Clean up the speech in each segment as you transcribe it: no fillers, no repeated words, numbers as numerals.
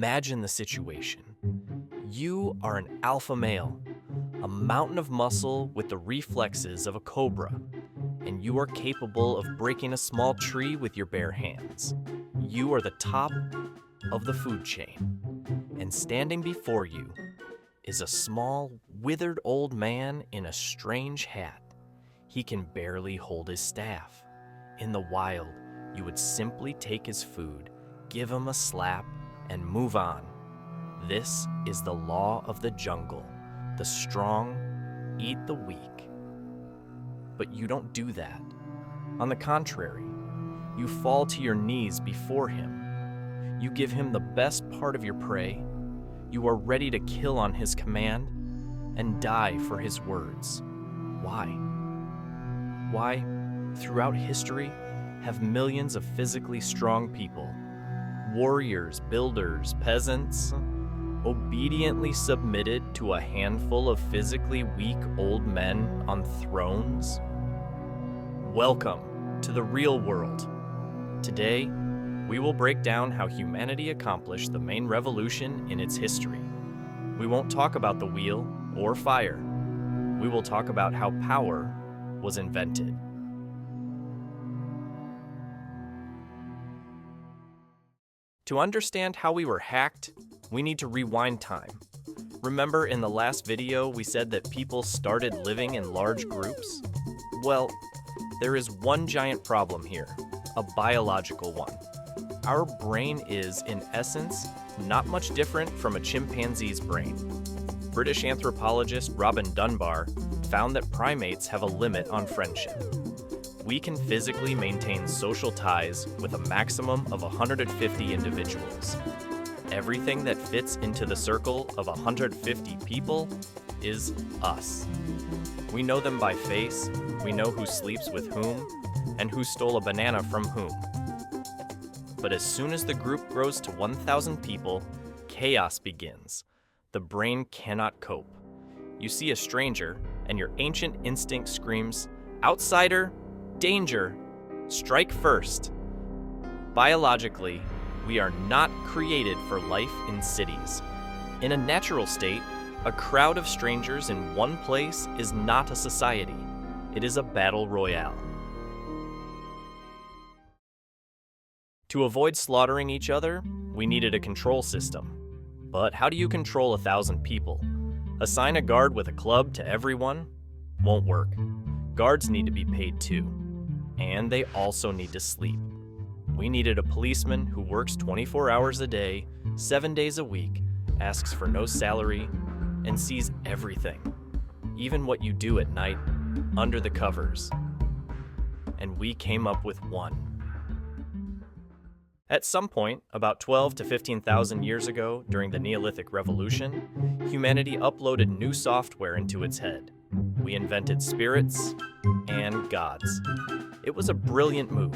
Imagine the situation. You are an alpha male, a mountain of muscle with the reflexes of a cobra, and you are capable of breaking a small tree with your bare hands. You are the top of the food chain, and standing before you is a small, withered old man in a strange hat. He can barely hold his staff. In the wild, you would simply take his food, give him a slap, and move on. This is the law of the jungle. The strong eat the weak. But you don't do that. On the contrary, you fall to your knees before him. You give him the best part of your prey. You are ready to kill on his command and die for his words. Why? Why, throughout history, have millions of physically strong people, warriors, builders, peasants, obediently submitted to a handful of physically weak old men on thrones? Welcome to the real world. Today, we will break down how humanity accomplished the main revolution in its history. We won't talk about the wheel or fire. We will talk about how power was invented. To understand how we were hacked, we need to rewind time. Remember in the last video we said that people started living in large groups? Well, there is one giant problem here, a biological one. Our brain is, in essence, not much different from a chimpanzee's brain. British anthropologist Robin Dunbar found that primates have a limit on friendship. We can physically maintain social ties with a maximum of 150 individuals. Everything that fits into the circle of 150 people is us. We know them by face, we know who sleeps with whom, and who stole a banana from whom. But as soon as the group grows to 1,000 people, chaos begins. The brain cannot cope. You see a stranger, and your ancient instinct screams, "Outsider! Danger! Strike first!" Biologically, we are not created for life in cities. In a natural state, a crowd of strangers in one place is not a society. It is a battle royale. To avoid slaughtering each other, we needed a control system. But how do you control 1,000 people? Assign a guard with a club to everyone? Won't work. Guards need to be paid too. And they also need to sleep. We needed a policeman who works 24 hours a day, 7 days a week, asks for no salary, and sees everything, even what you do at night, under the covers. And we came up with one. At some point, about 12 to 15,000 years ago, during the Neolithic Revolution, humanity uploaded new software into its head. We invented spirits and gods. It was a brilliant move.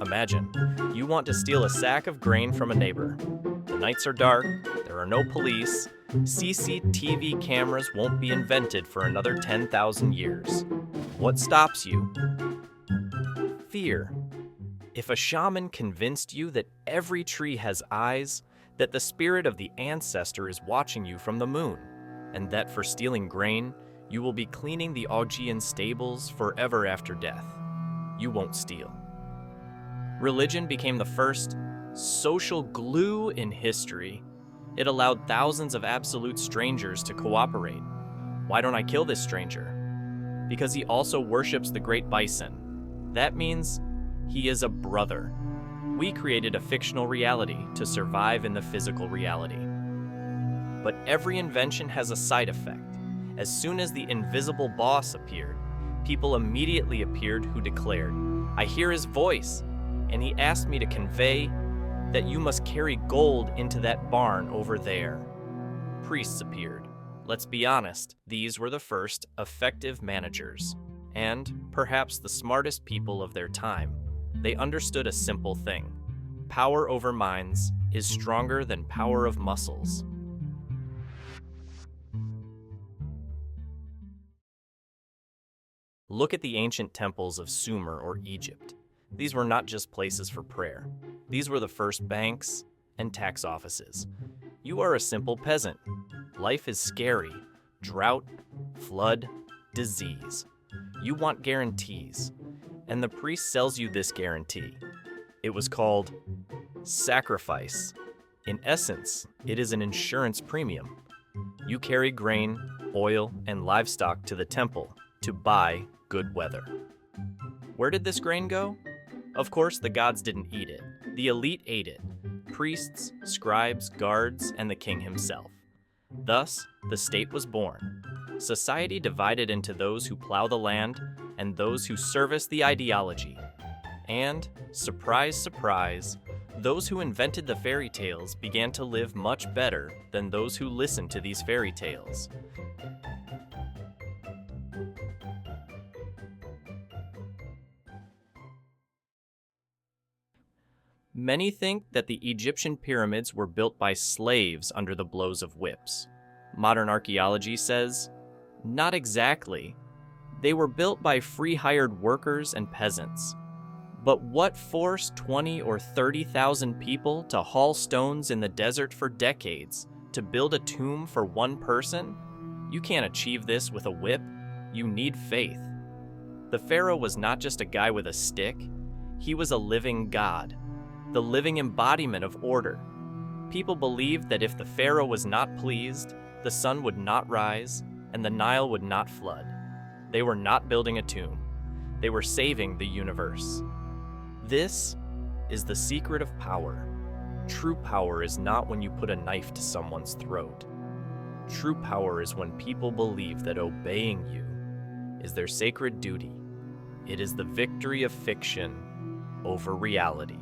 Imagine, you want to steal a sack of grain from a neighbor. The nights are dark, there are no police, CCTV cameras won't be invented for another 10,000 years. What stops you? Fear. If a shaman convinced you that every tree has eyes, that the spirit of the ancestor is watching you from the moon, and that for stealing grain, you will be cleaning the Augean stables forever after death, you won't steal. Religion became the first social glue in history. It allowed thousands of absolute strangers to cooperate. Why don't I kill this stranger? Because he also worships the great bison. That means he is a brother. We created a fictional reality to survive in the physical reality. But every invention has a side effect. As soon as the invisible boss appeared, people immediately appeared who declared, "I hear his voice, and he asked me to convey that you must carry gold into that barn over there." Priests appeared. Let's be honest, these were the first effective managers, and perhaps the smartest people of their time. They understood a simple thing. Power over minds is stronger than power of muscles. Look at the ancient temples of Sumer or Egypt. These were not just places for prayer. These were the first banks and tax offices. You are a simple peasant. Life is scary. Drought, flood, disease. You want guarantees, and the priest sells you this guarantee. It was called sacrifice. In essence, it is an insurance premium. You carry grain, oil, and livestock to the temple to buy good weather. Where did this grain go? Of course, the gods didn't eat it. The elite ate it. Priests, scribes, guards, and the king himself. Thus, the state was born. Society divided into those who plow the land and those who service the ideology. And, surprise, surprise, those who invented the fairy tales began to live much better than those who listened to these fairy tales. Many think that the Egyptian pyramids were built by slaves under the blows of whips. Modern archaeology says, not exactly. They were built by free-hired workers and peasants. But what forced 20 or 30,000 people to haul stones in the desert for decades to build a tomb for one person? You can't achieve this with a whip. You need faith. The pharaoh was not just a guy with a stick. He was a living god, the living embodiment of order. People believed that if the pharaoh was not pleased, the sun would not rise and the Nile would not flood. They were not building a tomb. They were saving the universe. This is the secret of power. True power is not when you put a knife to someone's throat. True power is when people believe that obeying you is their sacred duty. It is the victory of fiction over reality.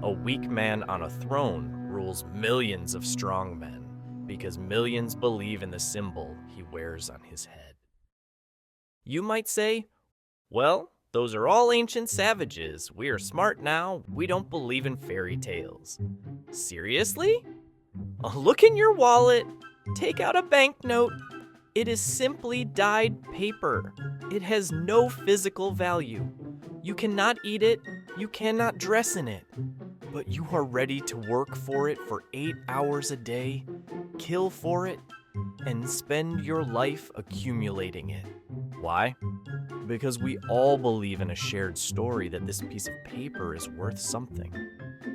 A weak man on a throne rules millions of strong men because millions believe in the symbol he wears on his head. You might say, well, those are all ancient savages. We are smart now. We don't believe in fairy tales. Seriously? Look in your wallet. Take out a banknote. It is simply dyed paper. It has no physical value. You cannot eat it. You cannot dress in it. But you are ready to work for it for 8 hours a day, kill for it, and spend your life accumulating it. Why? Because we all believe in a shared story that this piece of paper is worth something.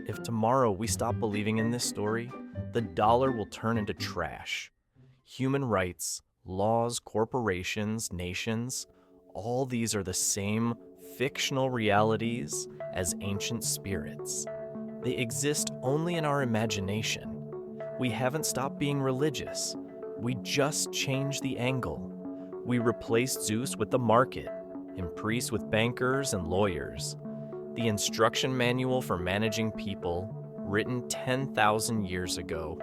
If tomorrow we stop believing in this story, the dollar will turn into trash. Human rights, laws, corporations, nations, all these are the same fictional realities as ancient spirits. They exist only in our imagination. We haven't stopped being religious. We just changed the angle. We replaced Zeus with the market, and priests with bankers and lawyers. The instruction manual for managing people, written 10,000 years ago,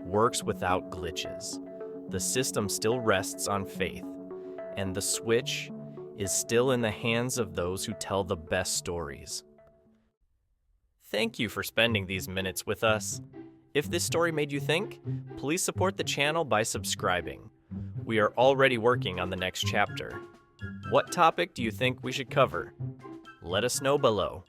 works without glitches. The system still rests on faith, and the switch is still in the hands of those who tell the best stories. Thank you for spending these minutes with us. If this story made you think, please support the channel by subscribing. We are already working on the next chapter. What topic do you think we should cover? Let us know below.